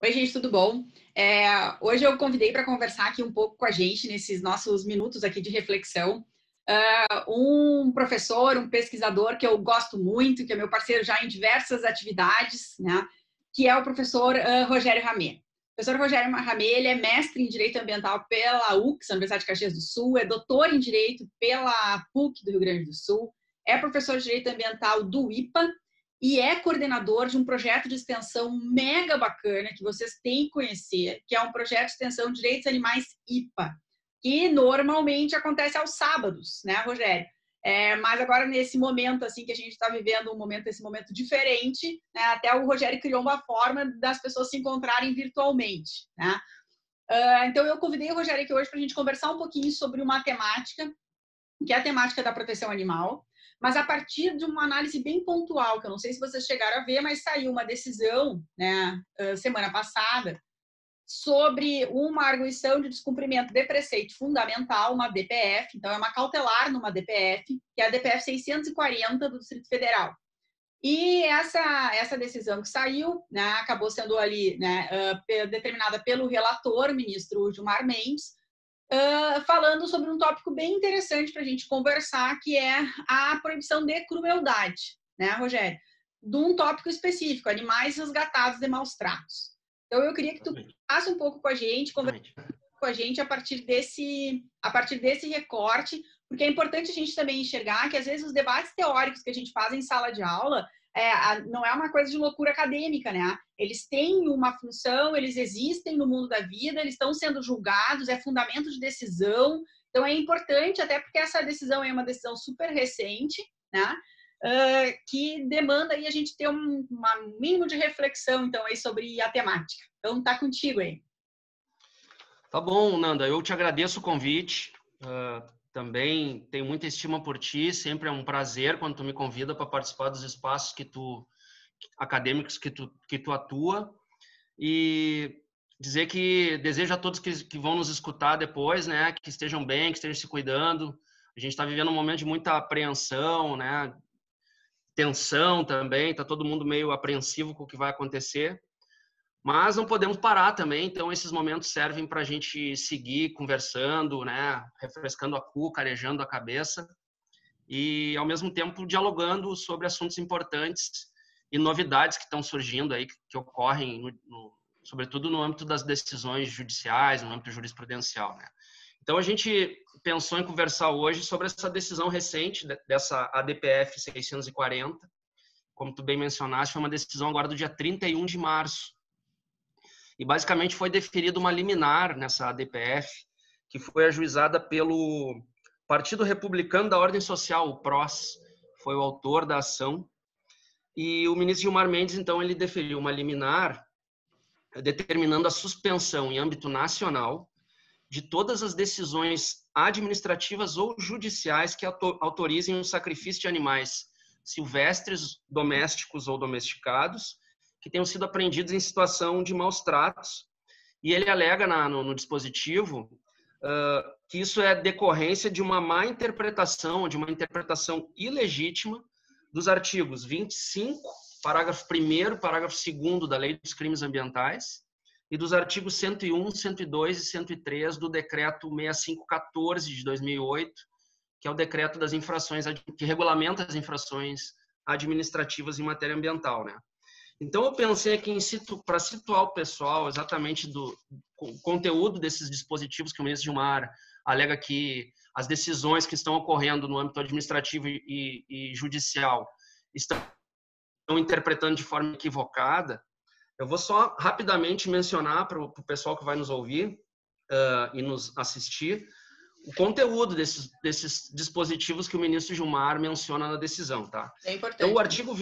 Oi, gente, tudo bom? Hoje eu convidei para conversar aqui um pouco com a gente, nesses nossos minutos aqui de reflexão, um professor, um pesquisador que eu gosto muito, que é meu parceiro já em diversas atividades, né? Que é o professor Rogério Ramé. O professor Rogério Ramé, ele é mestre em Direito Ambiental pela UX, Universidade de Caxias do Sul, é doutor em Direito pela PUC do Rio Grande do Sul, é professor de Direito Ambiental do IPA, e é coordenador de um projeto de extensão mega bacana que vocês têm que conhecer, que é um projeto de extensão Direitos Animais IPA, que normalmente acontece aos sábados, né, Rogério? Mas agora, nesse momento assim que a gente está vivendo, esse momento diferente, né, até o Rogério criou uma forma das pessoas se encontrarem virtualmente, né? Então, eu convidei o Rogério aqui hoje para a gente conversar um pouquinho sobre uma temática, que é a temática da proteção animal, mas a partir de uma análise bem pontual, que eu não sei se vocês chegaram a ver, mas saiu uma decisão, né, semana passada, sobre uma arguição de descumprimento de preceito fundamental, uma DPF, então é uma cautelar numa DPF, que é a DPF 640 do Distrito Federal. E essa decisão que saiu, né, acabou sendo ali, né, determinada pelo relator, o ministro Gilmar Mendes, falando sobre um tópico bem interessante para a gente conversar, que é a proibição de crueldade, né, Rogério? De um tópico específico, animais resgatados de maus tratos. Então, eu queria que tu falasse um pouco com a gente, conversasse com a gente a partir desse recorte, porque é importante a gente também enxergar que, às vezes, os debates teóricos que a gente faz em sala de aula não é uma coisa de loucura acadêmica, né? Eles têm uma função, eles existem no mundo da vida, eles estão sendo julgados, é fundamento de decisão. Então, é importante, até porque essa decisão é uma decisão super recente, né? Que demanda aí a gente ter um mínimo de reflexão, então, aí sobre a temática. Então, tá contigo aí. Tá bom, Nanda, eu te agradeço o convite. Também tenho muita estima por ti, sempre é um prazer quando tu me convida para participar dos espaços acadêmicos que tu atua, e dizer que desejo a todos que vão nos escutar depois, né, que estejam bem, que estejam se cuidando. A gente está vivendo um momento de muita apreensão, né, tensão também, está todo mundo meio apreensivo com o que vai acontecer. Mas não podemos parar também, então esses momentos servem para a gente seguir conversando, né, refrescando a cuca, arejando a cabeça e, ao mesmo tempo, dialogando sobre assuntos importantes e novidades que estão surgindo aí, que ocorrem, sobretudo no âmbito das decisões judiciais, no âmbito jurisprudencial, né? Então, a gente pensou em conversar hoje sobre essa decisão recente dessa ADPF 640, como tu bem mencionaste, foi uma decisão agora do dia 31 de março, e basicamente foi deferida uma liminar nessa ADPF, que foi ajuizada pelo Partido Republicano da Ordem Social, o PROS, foi o autor da ação. E o ministro Gilmar Mendes, então, ele deferiu uma liminar determinando a suspensão em âmbito nacional de todas as decisões administrativas ou judiciais que autorizem o sacrifício de animais silvestres, domésticos ou domesticados, que tenham sido apreendidos em situação de maus tratos. E ele alega no dispositivo que isso é decorrência de uma má interpretação, de uma interpretação ilegítima dos artigos 25, parágrafo 1º, parágrafo 2º da Lei dos Crimes Ambientais e dos artigos 101, 102 e 103 do Decreto 6514 de 2008, que é o decreto das infrações, que regulamenta as infrações administrativas em matéria ambiental, né? Então, eu pensei aqui para situar o pessoal exatamente do conteúdo desses dispositivos que o ministro Gilmar alega que as decisões que estão ocorrendo no âmbito administrativo e judicial estão interpretando de forma equivocada. Eu vou só rapidamente mencionar para o pessoal que vai nos ouvir e nos assistir o conteúdo desses dispositivos que o ministro Gilmar menciona na decisão, tá? É importante. Então, o artigo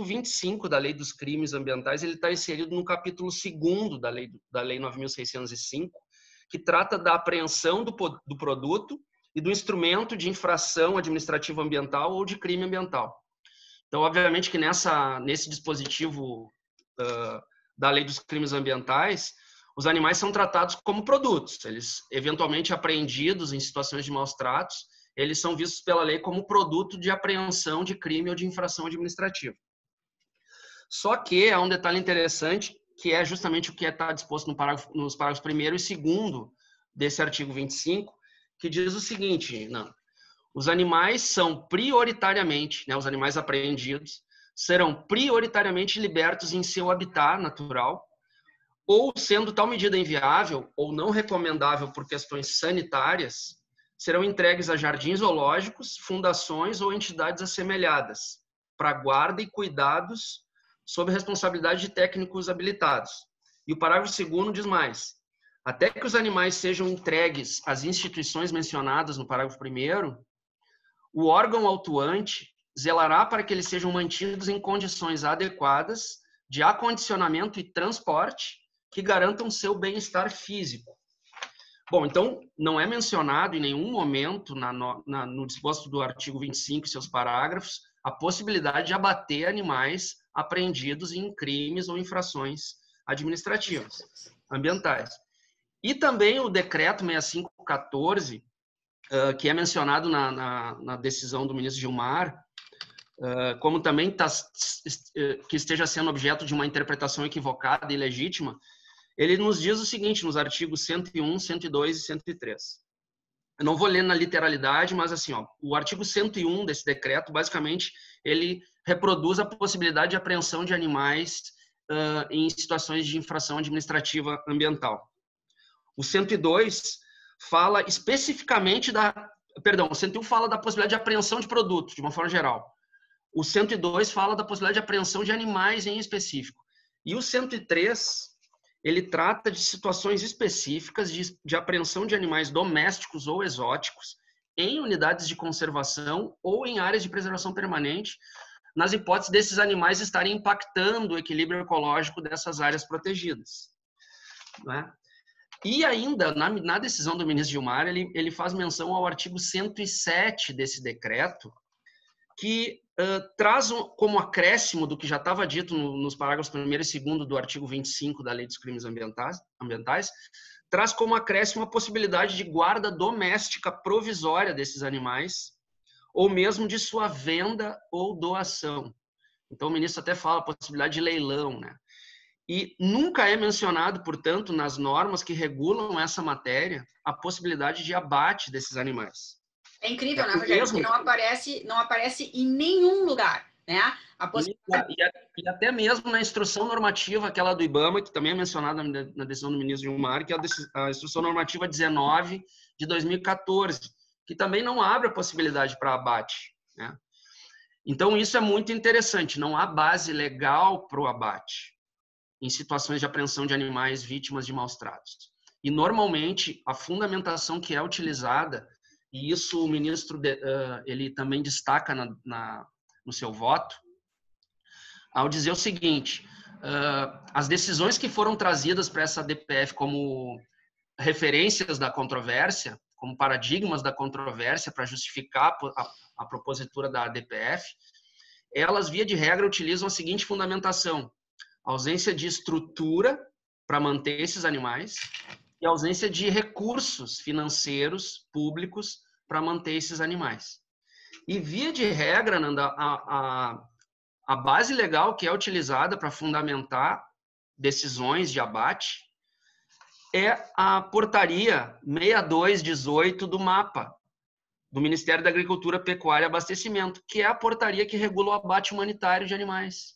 25 da Lei dos Crimes Ambientais, ele está inserido no capítulo 2º da Lei 9.605, que trata da apreensão do produto e do instrumento de infração administrativa ambiental ou de crime ambiental. Então, obviamente que nesse dispositivo da Lei dos Crimes Ambientais, os animais são tratados como produtos. Eles, eventualmente apreendidos em situações de maus tratos, eles são vistos pela lei como produto de apreensão de crime ou de infração administrativa. Só que há um detalhe interessante, que é justamente o que está disposto nos parágrafos 1º e 2º desse artigo 25, que diz o seguinte, não, os animais são prioritariamente, né, os animais apreendidos, serão prioritariamente libertos em seu habitat natural, ou sendo tal medida inviável ou não recomendável por questões sanitárias, serão entregues a jardins zoológicos, fundações ou entidades assemelhadas, para guarda e cuidados sob responsabilidade de técnicos habilitados. E o parágrafo 2º diz mais: até que os animais sejam entregues às instituições mencionadas no parágrafo 1º, o órgão autuante zelará para que eles sejam mantidos em condições adequadas de acondicionamento e transporte que garantam seu bem-estar físico. Bom, então, não é mencionado em nenhum momento no disposto do artigo 25 e seus parágrafos a possibilidade de abater animais apreendidos em crimes ou infrações administrativas, ambientais. E também o decreto 6514, que é mencionado na decisão do ministro Gilmar, como também que esteja sendo objeto de uma interpretação equivocada e ilegítima, ele nos diz o seguinte, nos artigos 101, 102 e 103. Eu não vou ler na literalidade, mas assim, ó, o artigo 101 desse decreto, basicamente, ele reproduz a possibilidade de apreensão de animais em situações de infração administrativa ambiental. O 102 fala especificamente o 101 fala da possibilidade de apreensão de produtos, de uma forma geral. O 102 fala da possibilidade de apreensão de animais em específico. E o 103, ele trata de situações específicas de apreensão de animais domésticos ou exóticos em unidades de conservação ou em áreas de preservação permanente, nas hipóteses desses animais estarem impactando o equilíbrio ecológico dessas áreas protegidas. Não é? E ainda, na decisão do ministro Gilmar, ele faz menção ao artigo 107 desse decreto, que traz como acréscimo do que já estava dito nos parágrafos 1º e 2º do artigo 25 da Lei dos Crimes Ambientais, traz como acréscimo a possibilidade de guarda doméstica provisória desses animais, ou mesmo de sua venda ou doação. Então, o ministro até fala a possibilidade de leilão, né? E nunca é mencionado, portanto, nas normas que regulam essa matéria, a possibilidade de abate desses animais. É incrível, né, Rogério? Porque não aparece em nenhum lugar, né? E até mesmo na instrução normativa, aquela do IBAMA, que também é mencionada na decisão do ministro Gilmar, que é a instrução normativa 19 de 2014, que também não abre a possibilidade para abate, né? Então, isso é muito interessante. Não há base legal para o abate em situações de apreensão de animais vítimas de maus tratos. E, normalmente, a fundamentação que é utilizada, e isso o ministro ele também destaca no seu voto, ao dizer o seguinte: as decisões que foram trazidas para essa DPF como referências da controvérsia, como paradigmas da controvérsia para justificar a propositura da DPF, elas, via de regra, utilizam a seguinte fundamentação: ausência de estrutura para manter esses animais e ausência de recursos financeiros públicos para manter esses animais. E, via de regra, Nanda, a base legal que é utilizada para fundamentar decisões de abate é a portaria 6218 do MAPA, do Ministério da Agricultura, Pecuária e Abastecimento, que é a portaria que regula o abate humanitário de animais.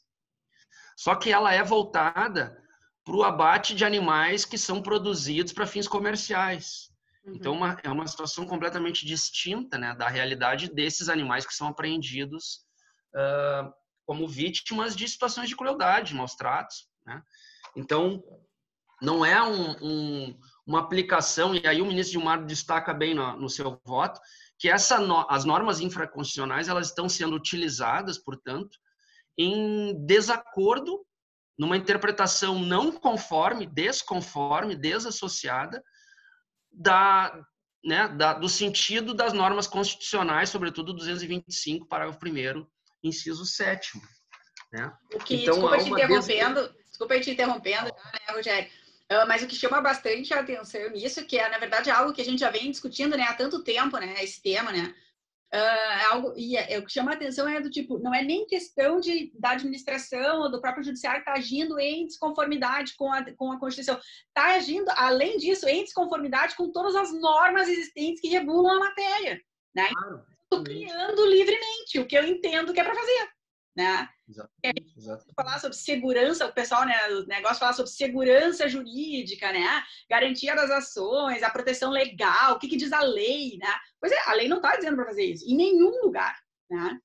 Só que ela é voltada para o abate de animais que são produzidos para fins comerciais. Uhum. Então, é uma situação completamente distinta, né, da realidade desses animais que são apreendidos como vítimas de situações de crueldade, maus tratos, né? Então, não é uma aplicação, e aí o ministro Gilmar destaca bem no seu voto, que as normas infraconstitucionais elas estão sendo utilizadas, portanto, em desacordo, numa interpretação não conforme, desconforme, desassociada do sentido das normas constitucionais, sobretudo 225, parágrafo 1º, inciso 7º. Né? Então, desculpa te interrompendo, né, Rogério? Mas o que chama bastante a atenção nisso, que é, na verdade, algo que a gente já vem discutindo, né, há tanto tempo, né, esse tema, né? algo, e o que chama a atenção é do tipo, não é nem questão da administração ou do próprio judiciário que está agindo em desconformidade com a Constituição. Está agindo, além disso, em desconformidade com todas as normas existentes que regulam a matéria. Né? Claro. Estou criando livremente o que eu entendo que é para fazer. Né? Exatamente. Falar sobre segurança, o pessoal, né, o negócio fala sobre segurança jurídica, né, garantia das ações, a proteção legal, o que diz a lei, né? Pois é, a lei não está dizendo para fazer isso, em nenhum lugar, né?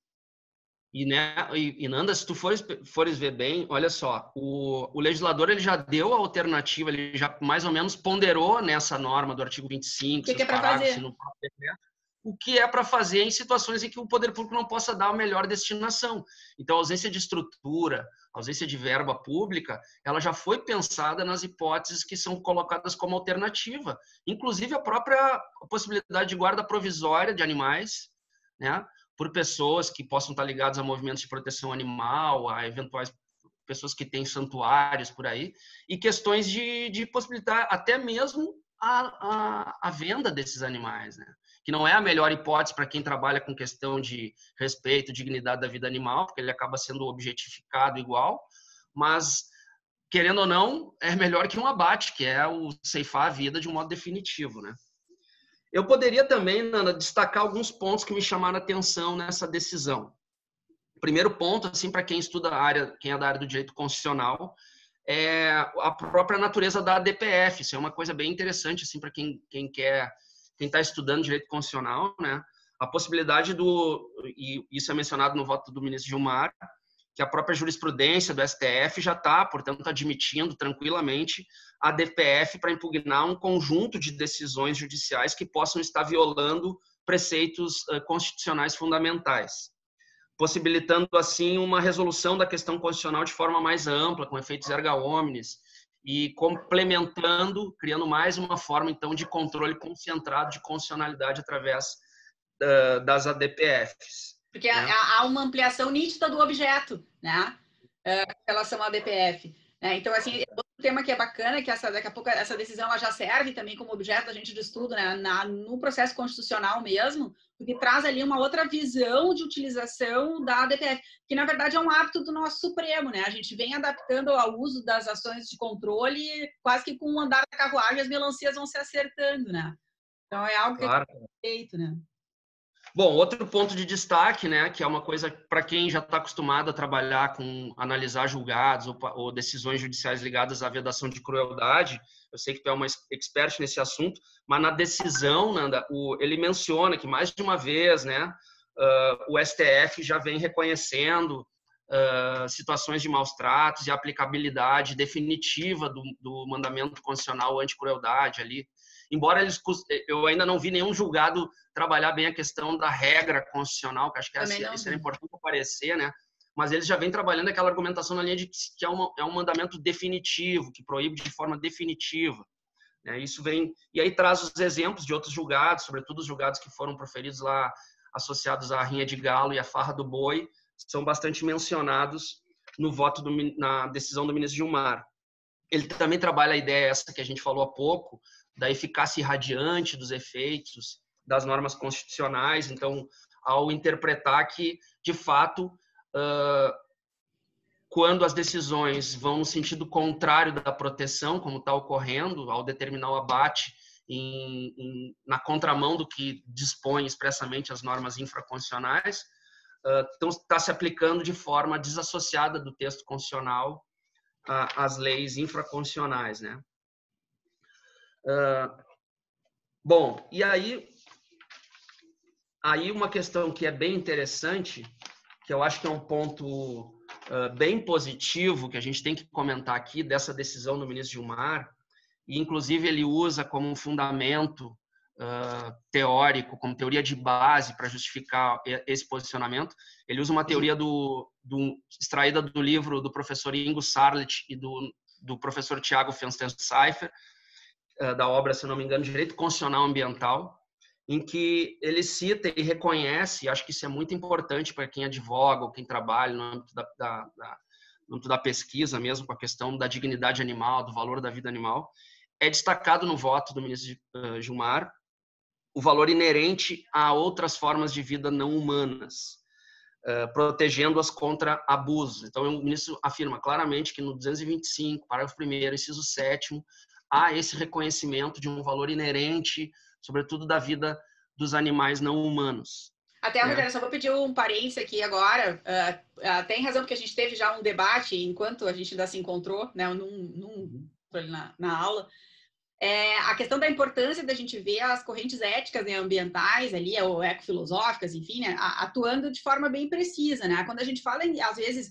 E Nanda, se tu fores ver bem, olha só, o legislador ele já deu a alternativa, ele já mais ou menos ponderou nessa norma do artigo 25, o que é para fazer? No próprio decreto, o que é para fazer em situações em que o poder público não possa dar a melhor destinação. Então, a ausência de estrutura, a ausência de verba pública, ela já foi pensada nas hipóteses que são colocadas como alternativa, inclusive a própria possibilidade de guarda provisória de animais, né, por pessoas que possam estar ligadas a movimentos de proteção animal, a eventuais pessoas que têm santuários por aí, e questões de possibilitar até mesmo a venda desses animais, né? Que não é a melhor hipótese para quem trabalha com questão de respeito, dignidade da vida animal, porque ele acaba sendo objetificado igual, mas, querendo ou não, é melhor que um abate, que é o ceifar a vida de um modo definitivo, né? Eu poderia também, Nanda, destacar alguns pontos que me chamaram a atenção nessa decisão. Primeiro ponto, assim, para quem estuda a área, quem é da área do direito constitucional, é a própria natureza da ADPF. Isso é uma coisa bem interessante, assim, para quem está estudando direito constitucional, né? A possibilidade e isso é mencionado no voto do ministro Gilmar, que a própria jurisprudência do STF já está, portanto, admitindo tranquilamente a ADPF para impugnar um conjunto de decisões judiciais que possam estar violando preceitos constitucionais fundamentais, possibilitando, assim, uma resolução da questão constitucional de forma mais ampla, com efeitos erga omnes, e complementando, criando mais uma forma, então, de controle concentrado de constitucionalidade através das ADPFs. Porque há uma ampliação nítida do objeto, né? Em relação à ADPF. Né? Então, assim, outro tema que é bacana, que daqui a pouco essa decisão ela já serve também como objeto da gente de estudo, né? No processo constitucional mesmo, porque traz ali uma outra visão de utilização da ADPF, que na verdade é um hábito do nosso Supremo, né? A gente vem adaptando ao uso das ações de controle, quase que com o andar da carruagem as melancias vão se acertando, né? Então é algo que é feito, né? Bom, outro ponto de destaque, né, que é uma coisa para quem já está acostumado a trabalhar com analisar julgados ou decisões judiciais ligadas à vedação de crueldade, eu sei que tu é uma expert nesse assunto, mas na decisão, Nanda, ele menciona que mais de uma vez, né, o STF já vem reconhecendo situações de maus tratos e aplicabilidade definitiva do mandamento constitucional anti-crueldade ali. Embora eu ainda não vi nenhum julgado trabalhar bem a questão da regra constitucional, que acho que isso era importante aparecer, né? Mas eles já vêm trabalhando aquela argumentação na linha de que é um mandamento definitivo, que proíbe de forma definitiva. Né? Isso vem... E aí traz os exemplos de outros julgados, sobretudo os julgados que foram proferidos lá, associados à rinha de galo e à farra do boi, são bastante mencionados no voto na decisão do ministro Gilmar. Ele também trabalha a ideia essa que a gente falou há pouco, da eficácia irradiante dos efeitos das normas constitucionais. Então, ao interpretar que, de fato, quando as decisões vão no sentido contrário da proteção, como está ocorrendo, ao determinar o abate na contramão do que dispõe expressamente as normas infraconstitucionais, então está se aplicando de forma desassociada do texto constitucional às leis infraconstitucionais, né? Bom, e aí uma questão que é bem interessante, que eu acho que é um ponto bem positivo, que a gente tem que comentar aqui, dessa decisão do ministro Gilmar, e inclusive ele usa como um fundamento teórico, como teoria de base para justificar esse posicionamento. Ele usa uma teoria extraída do livro do professor Ingo Sarlet e do professor Tiago Fenster-Seifer, da obra, se não me engano, Direito Constitucional Ambiental, em que ele cita e reconhece, e acho que isso é muito importante para quem advoga ou quem trabalha no âmbito no âmbito da pesquisa mesmo, com a questão da dignidade animal, do valor da vida animal, é destacado no voto do ministro Gilmar o valor inerente a outras formas de vida não humanas, protegendo-as contra abusos. Então, o ministro afirma claramente que no 225, parágrafo 1º, inciso 7º, há esse reconhecimento de um valor inerente, sobretudo da vida dos animais não humanos. Até, Rogério, só vou pedir um parênteses aqui agora. Tem razão, porque a gente teve já um debate enquanto a gente ainda se encontrou, né, na aula. A questão da importância da gente ver as correntes éticas, né, ambientais, ali, ou ecofilosóficas, enfim, né, atuando de forma bem precisa, né? Quando a gente fala, às vezes,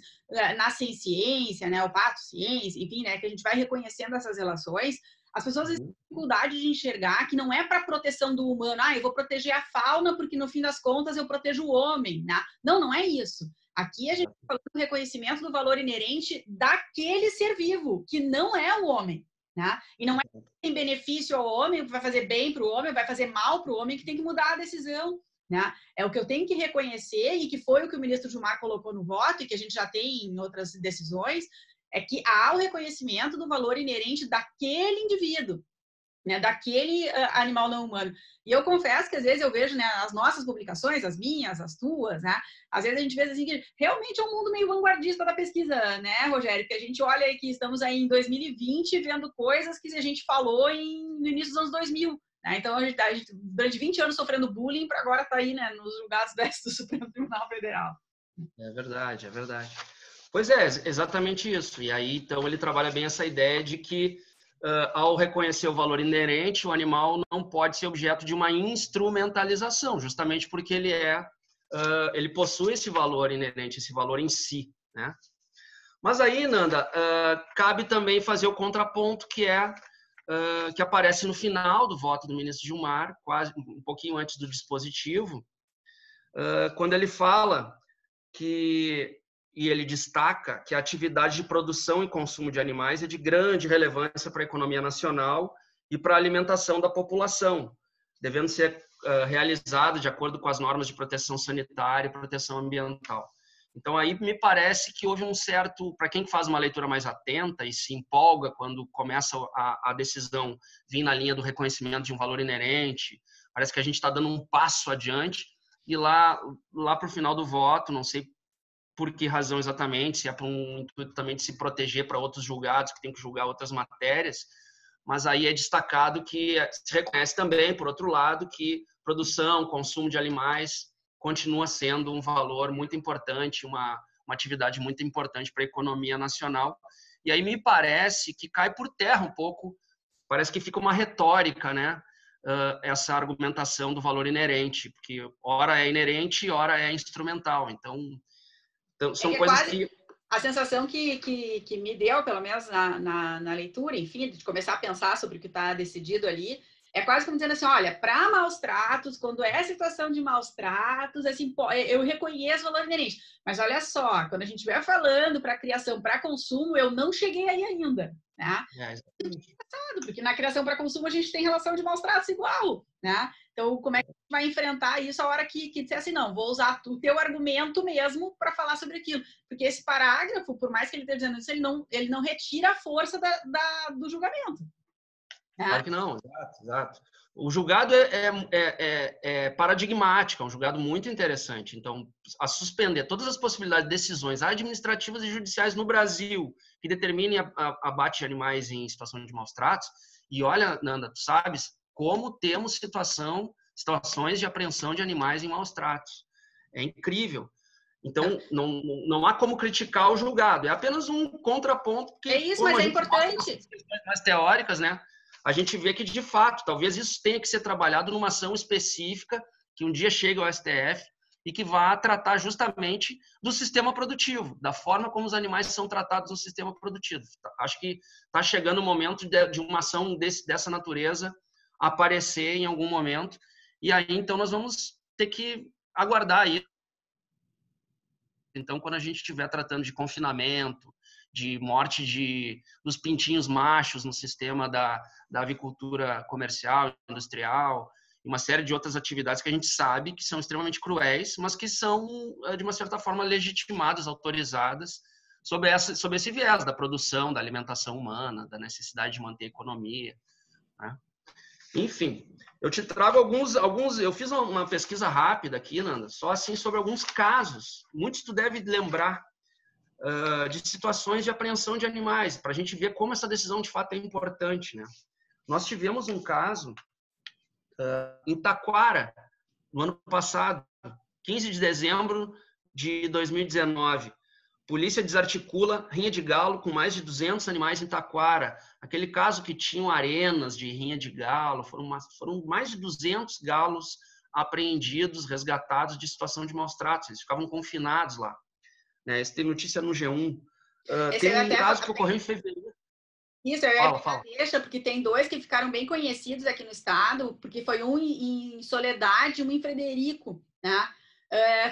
na ciência, né, o pato-ciência, enfim, né, que a gente vai reconhecendo essas relações, as pessoas têm dificuldade de enxergar que não é para proteção do humano, eu vou proteger a fauna porque, no fim das contas, eu protejo o homem, né? Não, não é isso. Aqui a gente está falando do reconhecimento do valor inerente daquele ser vivo, que não é o homem, né? E não é em benefício ao homem, vai fazer bem para o homem, vai fazer mal para o homem, que tem que mudar a decisão, né? É o que eu tenho que reconhecer, e que foi o que o ministro Gilmar colocou no voto, e que a gente já tem em outras decisões, é que há o reconhecimento do valor inerente daquele indivíduo, né, daquele animal não humano. E eu confesso que às vezes eu vejo, né, as nossas publicações, as minhas, as tuas, né, às vezes a gente vê assim que realmente é um mundo meio vanguardista da pesquisa, né, Rogério? Porque a gente olha aí que estamos aí em 2020 vendo coisas que a gente falou no início dos anos 2000. Né? Então, a gente, durante 20 anos sofrendo bullying, para agora estar aí, né, nos julgados do Supremo Tribunal Federal. É verdade, é verdade. Pois é, exatamente isso. E aí, então, ele trabalha bem essa ideia de que, ao reconhecer o valor inerente, o animal não pode ser objeto de uma instrumentalização, justamente porque ele possui esse valor inerente, esse valor em si, né? Mas aí, Nanda, cabe também fazer o contraponto que aparece no final do voto do ministro Gilmar, quase um pouquinho antes do dispositivo, quando ele fala e ele destaca que a atividade de produção e consumo de animais é de grande relevância para a economia nacional e para a alimentação da população, devendo ser realizado de acordo com as normas de proteção sanitária e proteção ambiental. Então, aí me parece que houve um certo, para quem faz uma leitura mais atenta e se empolga quando começa a decisão vir na linha do reconhecimento de um valor inerente, parece que a gente está dando um passo adiante, e lá para o final do voto, não sei por que razão exatamente, se é para um intuito também de se proteger para outros julgados que tem que julgar outras matérias, mas aí é destacado que se reconhece também, por outro lado, que produção, consumo de animais continua sendo um valor muito importante, uma atividade muito importante para a economia nacional. E aí me parece que cai por terra um pouco, parece que fica uma retórica, né? Essa argumentação do valor inerente, porque ora é inerente, ora é instrumental. Então são coisas que... A sensação que me deu, pelo menos na leitura, enfim, de começar a pensar sobre o que está decidido ali, é quase como dizendo assim, olha, para maus tratos, quando é situação de maus tratos, assim, eu reconheço o valor inerente. Mas olha só, quando a gente estiver falando para criação, para consumo, eu não cheguei aí ainda, né? Porque na criação para consumo a gente tem relação de maus tratos igual, né? Então, como é que a gente vai enfrentar isso a hora que disser assim, não, vou usar o teu argumento mesmo para falar sobre aquilo? Porque esse parágrafo, por mais que ele esteja dizendo isso, ele não retira a força do julgamento. Né? Claro que não, exato. O julgado é paradigmático, é um julgado muito interessante. Então, a suspender todas as possibilidades de decisões administrativas e judiciais no Brasil que determinem abate de animais em situação de maus tratos. E olha, Nanda, tu sabes como temos situações de apreensão de animais em maus tratos. É incrível. Então, não há como criticar o julgado. É apenas um contraponto. Porque, é isso, mas é importante. Questões mais teóricas, né? A gente vê que, de fato, talvez isso tenha que ser trabalhado numa ação específica que um dia chegue ao STF e que vá tratar justamente do sistema produtivo, da forma como os animais são tratados no sistema produtivo. Acho que está chegando o momento de uma ação dessa natureza aparecer em algum momento, e aí, então, nós vamos ter que aguardar isso. Então, quando a gente estiver tratando de confinamento, de morte dos pintinhos machos no sistema da avicultura comercial, industrial, e uma série de outras atividades que a gente sabe que são extremamente cruéis, mas que são, de uma certa forma, legitimadas, autorizadas, sobre esse viés da produção, da alimentação humana, da necessidade de manter a economia. Né? Enfim, eu te trago alguns. Eu fiz uma pesquisa rápida aqui, Nanda, só assim sobre alguns casos. Muitos tu deve lembrar de situações de apreensão de animais, para a gente ver como essa decisão de fato é importante, né? Nós tivemos um caso em Taquara, no ano passado, 15 de dezembro de 2019. Polícia desarticula rinha de galo com mais de 200 animais em Taquara. Aquele caso que tinham arenas de rinha de galo, foram mais de 200 galos apreendidos, resgatados de situação de maus tratos. Eles ficavam confinados lá. Esse tem notícia no G1. Tem um caso que ocorreu em fevereiro. Isso, eu ia pegar deixa, porque tem dois que ficaram bem conhecidos aqui no estado, porque foi um em Soledade e um em Frederico, né?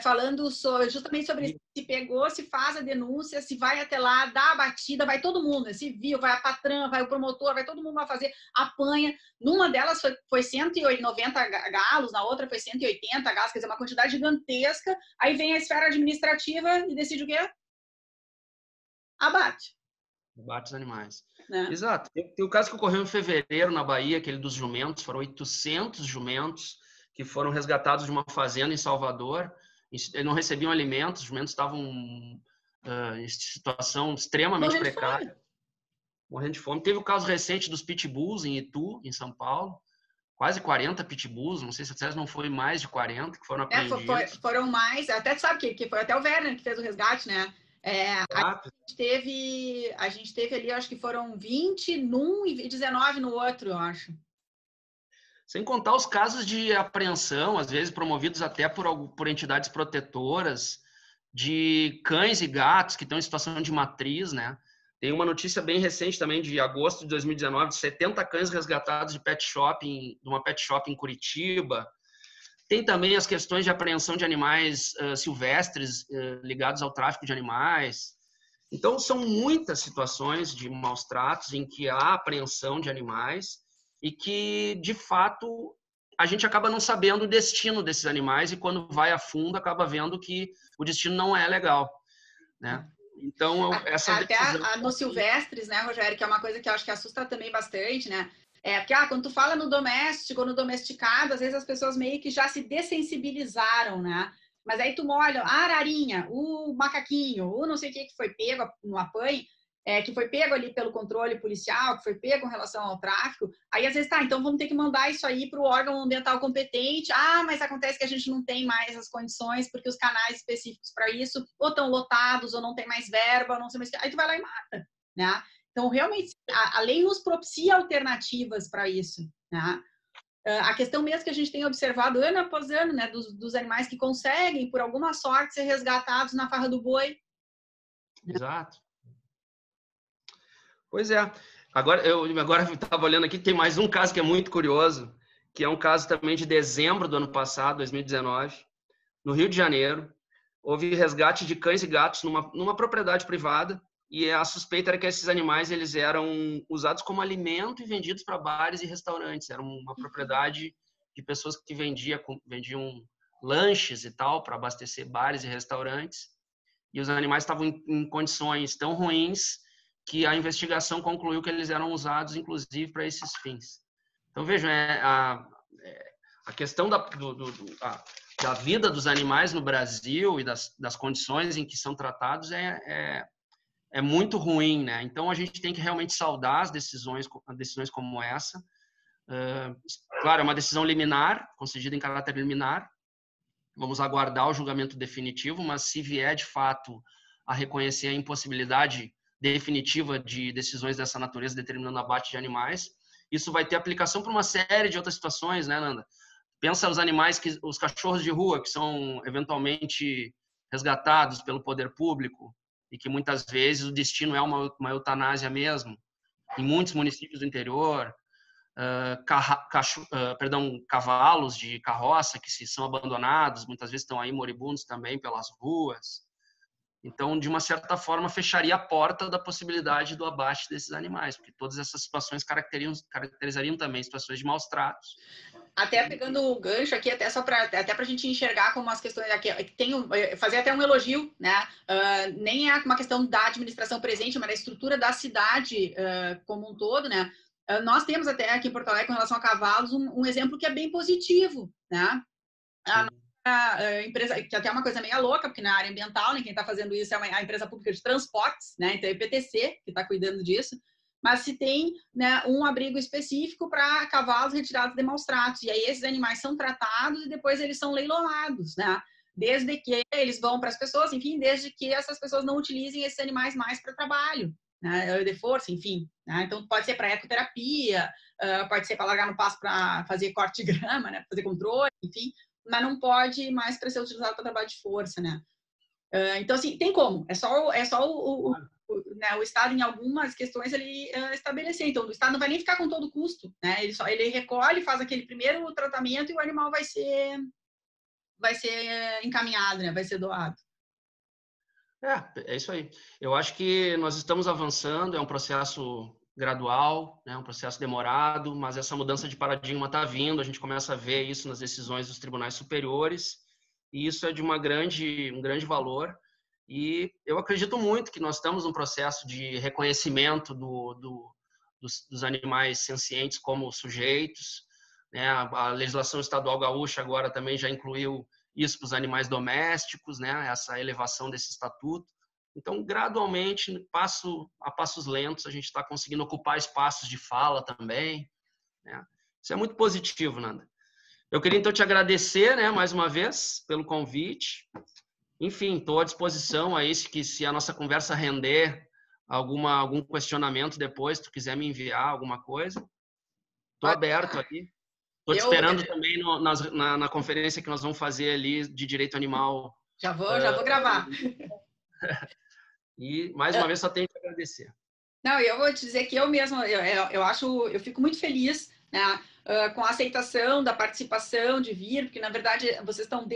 Falando justamente sobre se pegou, se faz a denúncia, se vai até lá, dá a batida, vai todo mundo, né? Civil, vai a patrã, vai o promotor, vai todo mundo lá fazer, apanha. Numa delas foi 190 galos, na outra foi 180 galos, quer dizer, uma quantidade gigantesca. Aí vem a esfera administrativa e decide o quê? Abate os animais. Exato. Tem o caso que ocorreu em fevereiro na Bahia, aquele dos jumentos, foram 800 jumentos que foram resgatados de uma fazenda em Salvador. Eles não recebiam alimentos, os jumentos estavam em situação extremamente precária, morrendo de fome. Teve o caso recente dos pitbulls em Itu, em São Paulo, quase 40 pitbulls, não sei se não foi mais de 40 que foram apreendidos. Foram mais, até tu sabe que foi até o Werner que fez o resgate, né? A gente teve ali, acho que foram 20 num e 19 no outro, eu acho. Sem contar os casos de apreensão, às vezes promovidos até por entidades protetoras, de cães e gatos que estão em situação de matriz, né? Tem uma notícia bem recente também, de agosto de 2019, de 70 cães resgatados de uma pet shop em Curitiba. Tem também as questões de apreensão de animais silvestres ligados ao tráfico de animais. Então, são muitas situações de maus tratos em que há apreensão de animais e que, de fato, a gente acaba não sabendo o destino desses animais e, quando vai a fundo, acaba vendo que o destino não é legal, né? Então, essa decisão... Até nos silvestres, né, Rogério, que é uma coisa que eu acho que assusta também bastante, né? Porque quando tu fala no doméstico ou no domesticado, às vezes as pessoas meio que já se dessensibilizaram, né? Mas aí tu olha a ararinha, o macaquinho, o não sei o que foi pego no apanho, que foi pego ali pelo controle policial, que foi pego com relação ao tráfico, aí às vezes então vamos ter que mandar isso aí para o órgão ambiental competente. Mas acontece que a gente não tem mais as condições, porque os canais específicos para isso ou estão lotados, ou não tem mais verba, ou não sei mais o que. Aí tu vai lá e mata, né? Então, realmente, a lei nos propicia alternativas para isso, né? A questão mesmo que a gente tem observado ano após ano, né, dos animais que conseguem, por alguma sorte, ser resgatados na farra do boi. Exato. Pois é. Agora eu estava olhando aqui, tem mais um caso que é muito curioso, que é um caso também de dezembro do ano passado, 2019, no Rio de Janeiro. Houve resgate de cães e gatos numa propriedade privada, e a suspeita era que esses animais eles eram usados como alimento e vendidos para bares e restaurantes. Era uma propriedade de pessoas que vendiam lanches e tal para abastecer bares e restaurantes. E os animais estavam em condições tão ruins que a investigação concluiu que eles eram usados, inclusive, para esses fins. Então, vejam, a questão da vida dos animais no Brasil e das condições em que são tratados é muito ruim, né? Então, a gente tem que realmente saudar as decisões como essa. Claro, é uma decisão liminar, concedida em caráter liminar. Vamos aguardar o julgamento definitivo, mas se vier, de fato, a reconhecer a impossibilidade definitiva de decisões dessa natureza determinando abate de animais, isso vai ter aplicação para uma série de outras situações, né, Nanda? Pensa os cachorros de rua que são eventualmente resgatados pelo poder público e que muitas vezes o destino é uma eutanásia mesmo. Em muitos municípios do interior, cavalos de carroça que se são abandonados, muitas vezes estão aí moribundos também pelas ruas. Então, de uma certa forma, fecharia a porta da possibilidade do abate desses animais, porque todas essas situações caracterizariam também situações de maus tratos. Até pegando o gancho aqui, até para a gente enxergar como as questões aqui, fazer até um elogio, né? Nem é uma questão da administração presente, mas da estrutura da cidade como um todo, né? Nós temos até aqui em Porto Alegre, com relação a cavalos, um exemplo que é bem positivo, né? A empresa, que até é uma coisa meio louca, porque na área ambiental, né, quem está fazendo isso é a empresa pública de transportes, né? Então é a IPTC que está cuidando disso, mas se tem, né, um abrigo específico para cavalos retirados de maus tratos, e aí esses animais são tratados e depois eles são leiloados, né? Desde que eles vão para as pessoas, enfim, desde que essas pessoas não utilizem esses animais mais para trabalho, né, de força, enfim. Né? Então pode ser para ecoterapia, pode ser para largar no pasto para fazer corte de grama, né, fazer controle, enfim, mas não pode mais para ser utilizado para trabalho de força, né? Então, assim, tem como. É só né, o Estado, em algumas questões, ele estabelecer. Então, o Estado não vai nem ficar com todo o custo, né? Ele recolhe, faz aquele primeiro tratamento e o animal vai ser encaminhado, né? Vai ser doado. É isso aí. Eu acho que nós estamos avançando, é um processo gradual, né, um processo demorado, mas essa mudança de paradigma está vindo, a gente começa a ver isso nas decisões dos tribunais superiores, e isso é de um grande valor, e eu acredito muito que nós estamos num processo de reconhecimento dos animais sencientes como sujeitos, né, a legislação estadual gaúcha agora também já incluiu isso para os animais domésticos, né, essa elevação desse estatuto. Então, gradualmente, passo a passos lentos, a gente está conseguindo ocupar espaços de fala também, né? Isso é muito positivo, Nanda. Eu queria, então, te agradecer, né, mais uma vez, pelo convite. Enfim, estou à disposição aí, se a nossa conversa render algum questionamento depois, se tu quiser me enviar alguma coisa. Estou aberto aqui. Estou te esperando também na conferência que nós vamos fazer ali de direito animal. Já vou gravar. E, mais uma vez, só tenho que agradecer. Não, eu vou te dizer que eu mesma, eu fico muito feliz, né, com a aceitação da participação, de vir, porque, na verdade, vocês estão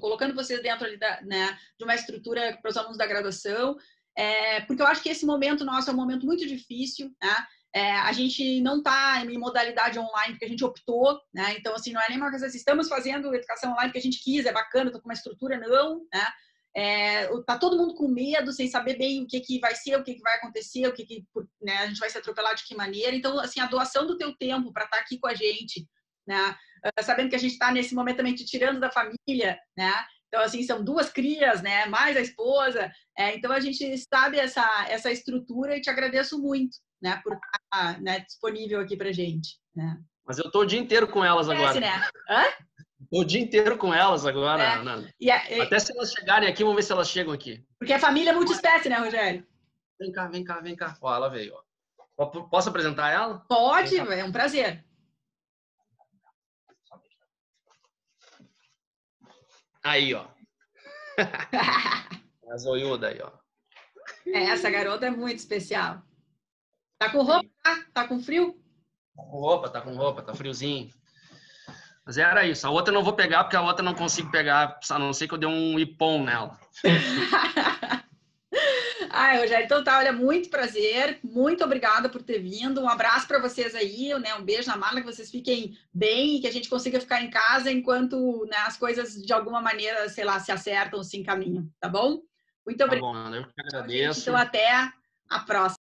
colocando vocês dentro ali né, de uma estrutura para os alunos da graduação, porque eu acho que esse momento nosso é um momento muito difícil, né? A gente não está em modalidade online porque a gente optou, né? Então, assim, não é nenhuma coisa assim, estamos fazendo educação online porque a gente quis, é bacana, estou com uma estrutura, não, né? Tá todo mundo com medo, sem saber bem o que vai ser, o que vai acontecer, né, a gente vai se atropelar de que maneira. Então, assim, a doação do teu tempo para estar aqui com a gente, né, sabendo que a gente está nesse momento também te tirando da família, né? Então, assim, são 2 crias, né, mais a esposa. Então, a gente sabe essa estrutura e te agradeço muito, né, por estar, né, disponível aqui para gente. Né? Mas eu estou o dia inteiro com elas agora. Né? Hã? O dia inteiro com elas agora, Nanda. Até se elas chegarem aqui, vamos ver se elas chegam aqui. Porque a família é multiespécie, né, Rogério? Vem cá, vem cá, vem cá. Ó, ela veio. Ó. Posso apresentar ela? Pode, é um prazer. Aí, ó. A zoiuda aí, ó. Essa garota é muito especial. Tá com roupa? Tá com frio? Tá com roupa, tá friozinho. Mas era isso. A outra eu não vou pegar, porque a outra eu não consigo pegar, a não ser que eu dê um ipom nela. Rogério, então tá, olha, muito prazer, muito obrigada por ter vindo, um abraço para vocês aí, né, um beijo na mala, que vocês fiquem bem e que a gente consiga ficar em casa enquanto, né, as coisas de alguma maneira, sei lá, se acertam, se encaminham, tá bom? Muito obrigada. Tá bom, Ana, eu que agradeço. Então até a próxima.